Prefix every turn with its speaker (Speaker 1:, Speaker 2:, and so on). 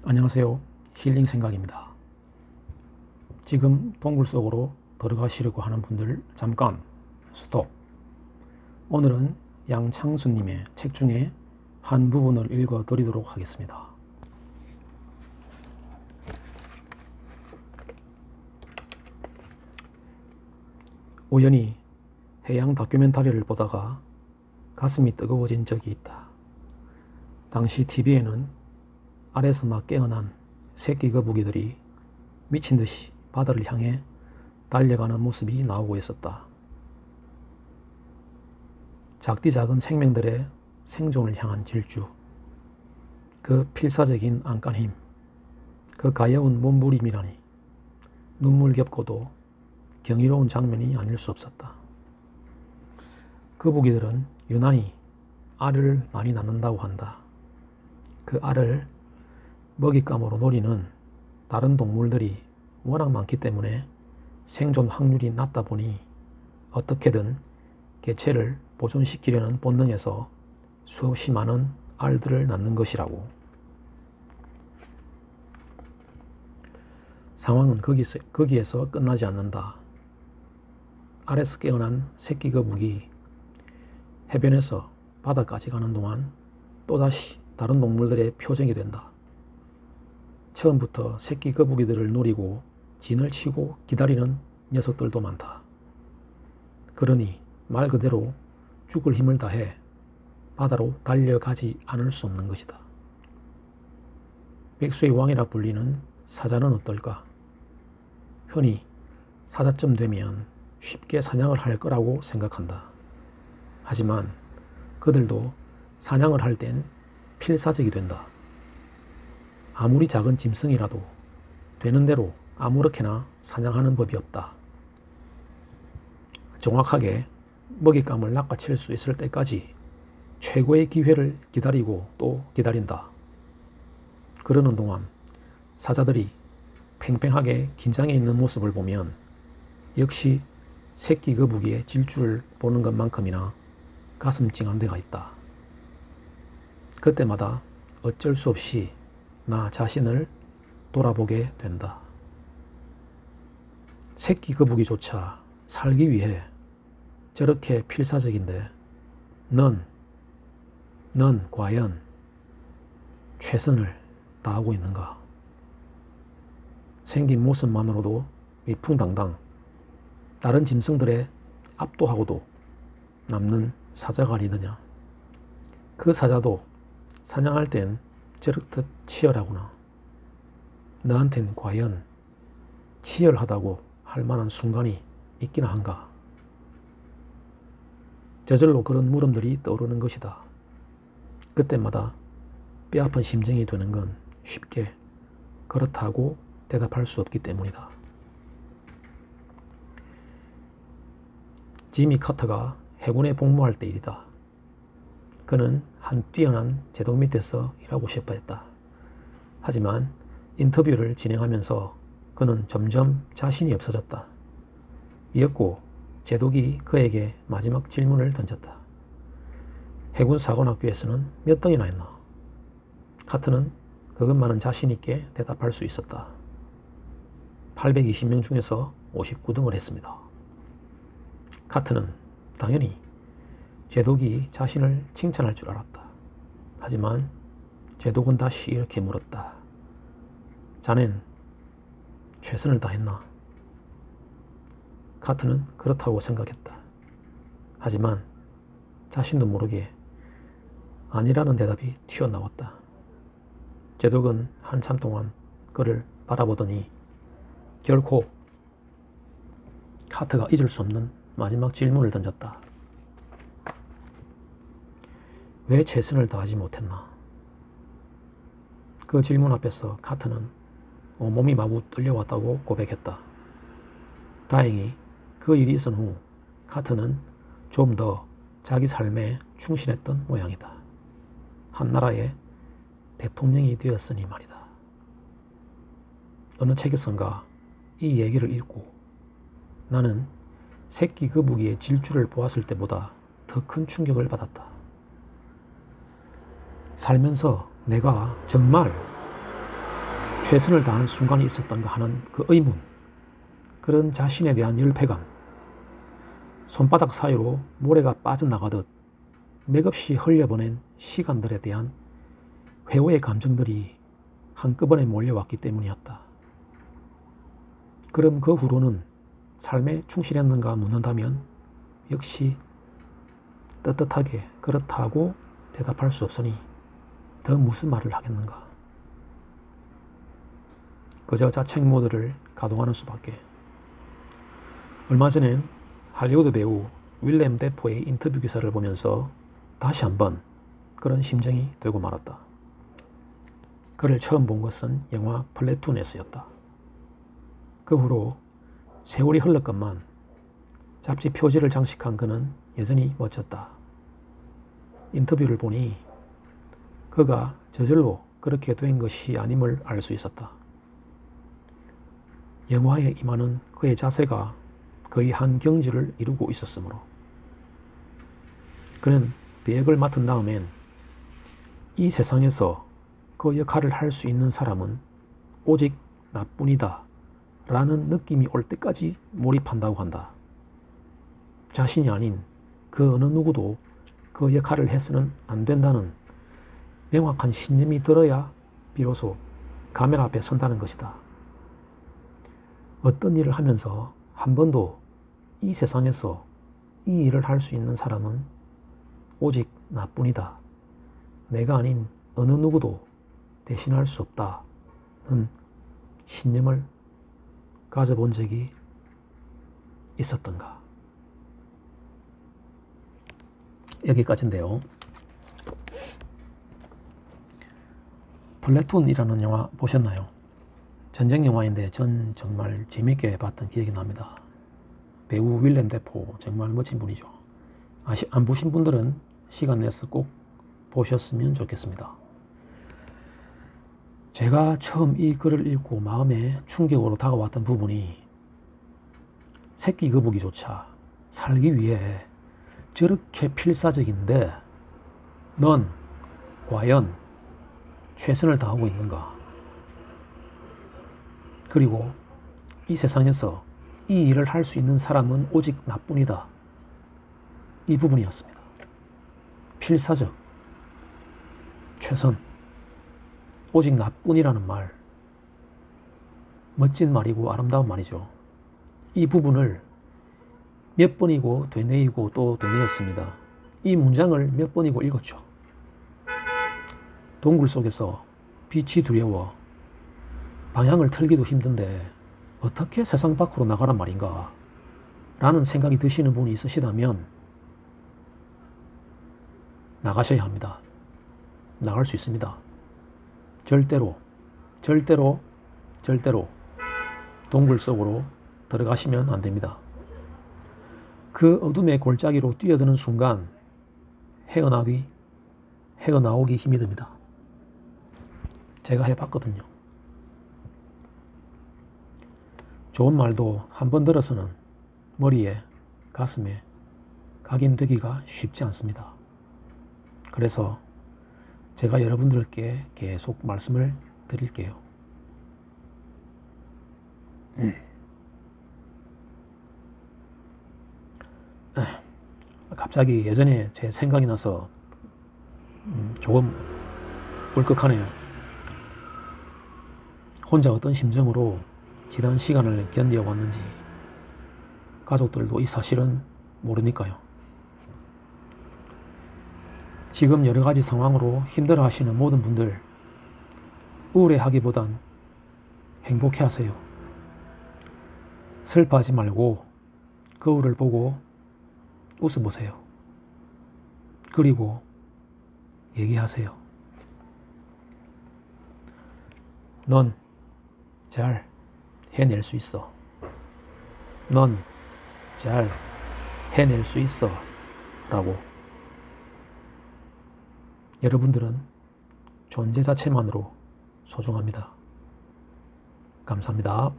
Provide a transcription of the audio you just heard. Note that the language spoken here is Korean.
Speaker 1: 안녕하세요. 힐링 생각입니다. 지금 동굴 속으로 들어가시려고 하는 분들 잠깐 스톱. 오늘은 양창수님의 책 중에 한 부분을 읽어 드리도록 하겠습니다. 우연히 해양 다큐멘터리를 보다가 가슴이 뜨거워진 적이 있다. 당시 TV에는 아래서 막 깨어난 새끼 거북이들이 미친 듯이 바다를 향해 달려가는 모습이 나오고 있었다. 작디 작은 생명들의 생존을 향한 질주, 그 필사적인 안간힘, 그 가여운 몸부림이라니 눈물겹고도 경이로운 장면이 아닐 수 없었다. 거북이들은 유난히 알을 많이 낳는다고 한다. 그 알을 먹잇감으로 노리는 다른 동물들이 워낙 많기 때문에 생존 확률이 낮다 보니 어떻게든 개체를 보존시키려는 본능에서 수없이 많은 알들을 낳는 것이라고. 상황은 거기에서 끝나지 않는다. 알에서 깨어난 새끼 거북이 해변에서 바다까지 가는 동안 또다시 다른 동물들의 표적이 된다. 처음부터 새끼 거북이들을 노리고 진을 치고 기다리는 녀석들도 많다. 그러니 말 그대로 죽을 힘을 다해 바다로 달려가지 않을 수 없는 것이다. 백수의 왕이라 불리는 사자는 어떨까? 흔히 사자쯤 되면 쉽게 사냥을 할 거라고 생각한다. 하지만 그들도 사냥을 할 땐 필사적이 된다. 아무리 작은 짐승이라도 되는 대로 아무렇게나 사냥하는 법이 없다. 정확하게 먹잇감을 낚아챌 수 있을 때까지 최고의 기회를 기다리고 또 기다린다. 그러는 동안 사자들이 팽팽하게 긴장해 있는 모습을 보면 역시 새끼 거북이의 질주를 보는 것만큼이나 가슴 찡한 데가 있다. 그때마다 어쩔 수 없이 나 자신을 돌아보게 된다. 새끼 거북이조차 살기 위해 저렇게 필사적인데 넌 과연 최선을 다하고 있는가? 생긴 모습만으로도 위풍당당 다른 짐승들의 압도하고도 남는 사자가 아니느냐? 그 사자도 사냥할 땐 저렇듯 치열하구나. 너한텐 과연 치열하다고 할 만한 순간이 있기나 한가? 저절로 그런 물음들이 떠오르는 것이다. 그때마다 뼈아픈 심정이 되는 건 쉽게 그렇다고 대답할 수 없기 때문이다. 지미 카터가 해군에 복무할 때 일이다. 그는 한 뛰어난 제독 밑에서 일하고 싶어 했다. 하지만 인터뷰를 진행하면서 그는 점점 자신이 없어졌다. 이었고 제독이 그에게 마지막 질문을 던졌다. 해군 사관학교에서는 몇 등이나 했나? 카트는 그것만은 자신 있게 대답할 수 있었다. 820명 중에서 59등을 했습니다. 카트는 당연히 제독이 자신을 칭찬할 줄 알았다. 하지만 제독은 다시 이렇게 물었다. 자넨 최선을 다했나? 카트는 그렇다고 생각했다. 하지만 자신도 모르게 아니라는 대답이 튀어나왔다. 제독은 한참 동안 그를 바라보더니 결코 카트가 잊을 수 없는 마지막 질문을 던졌다. 왜 최선을 다하지 못했나? 그 질문 앞에서 카트는 온몸이 마구 떨려왔다고 고백했다. 다행히 그 일이 있은 후 카트는 좀 더 자기 삶에 충실했던 모양이다. 한 나라의 대통령이 되었으니 말이다. 어느 책에선가 이 얘기를 읽고 나는 새끼 거북이의 질주를 보았을 때보다 더 큰 충격을 받았다. 살면서 내가 정말 최선을 다한 순간이 있었던가 하는 그 의문, 그런 자신에 대한 열패감, 손바닥 사이로 모래가 빠져나가듯 맥없이 흘려보낸 시간들에 대한 회오의 감정들이 한꺼번에 몰려왔기 때문이었다. 그럼 그 후로는 삶에 충실했는가 묻는다면 역시 떳떳하게 그렇다고 대답할 수 없으니 더 무슨 말을 하겠는가. 그저 자책 모드를 가동하는 수밖에. 얼마 전엔 할리우드 배우 윌렘 데포의 인터뷰 기사를 보면서 다시 한번 그런 심정이 되고 말았다. 그를 처음 본 것은 영화 플래툰에서였다. 그 후로 세월이 흘렀건만 잡지 표지를 장식한 그는 여전히 멋졌다. 인터뷰를 보니 그가 저절로 그렇게 된 것이 아님을 알 수 있었다. 영화에 임하는 그의 자세가 거의 한 경지를 이루고 있었으므로. 그는 배역을 맡은 다음엔 이 세상에서 그 역할을 할 수 있는 사람은 오직 나뿐이다 라는 느낌이 올 때까지 몰입한다고 한다. 자신이 아닌 그 어느 누구도 그 역할을 해서는 안 된다는 명확한 신념이 들어야 비로소 카메라 앞에 선다는 것이다. 어떤 일을 하면서 한 번도 이 세상에서 이 일을 할 수 있는 사람은 오직 나뿐이다. 내가 아닌 어느 누구도 대신할 수 없다는 신념을 가져본 적이 있었던가. 여기까지인데요. 플래툰이라는 영화 보셨나요? 전쟁 영화인데 전 정말 재밌게 봤던 기억이 납니다. 배우 윌렘 데포 정말 멋진 분이죠. 안 보신 분들은 시간 내서 꼭 보셨으면 좋겠습니다. 제가 처음 이 글을 읽고 마음에 충격으로 다가왔던 부분이 새끼 거북이조차 살기 위해 저렇게 필사적인데 넌 과연 최선을 다하고 있는가? 그리고 이 세상에서 이 일을 할 수 있는 사람은 오직 나뿐이다. 이 부분이었습니다. 필사적, 최선, 오직 나뿐이라는 말, 멋진 말이고 아름다운 말이죠. 이 부분을 몇 번이고 되뇌이고 또 되뇌었습니다. 이 문장을 몇 번이고 읽었죠. 동굴 속에서 빛이 두려워 방향을 틀기도 힘든데 어떻게 세상 밖으로 나가란 말인가 라는 생각이 드시는 분이 있으시다면 나가셔야 합니다. 나갈 수 있습니다. 절대로 동굴 속으로 들어가시면 안 됩니다. 그 어둠의 골짜기로 뛰어드는 순간 헤어나오기 힘이 듭니다. 제가 해봤거든요. 좋은 말도 한 번 들어서는 머리에, 가슴에 각인되기가 쉽지 않습니다. 그래서 제가 여러분들께 계속 말씀을 드릴게요. 갑자기 예전에 제 생각이 나서 조금 울컥하네요. 혼자 어떤 심정으로 지난 시간을 견뎌왔는지 가족들도 이 사실은 모르니까요. 지금 여러 가지 상황으로 힘들어 하시는 모든 분들 우울해하기보단 행복해 하세요. 슬퍼하지 말고 거울을 보고 웃어보세요. 그리고 얘기하세요. 넌 잘 해낼 수 있어. 넌 잘 해낼 수 있어. 라고. 여러분들은 존재 자체만으로 소중합니다. 감사합니다.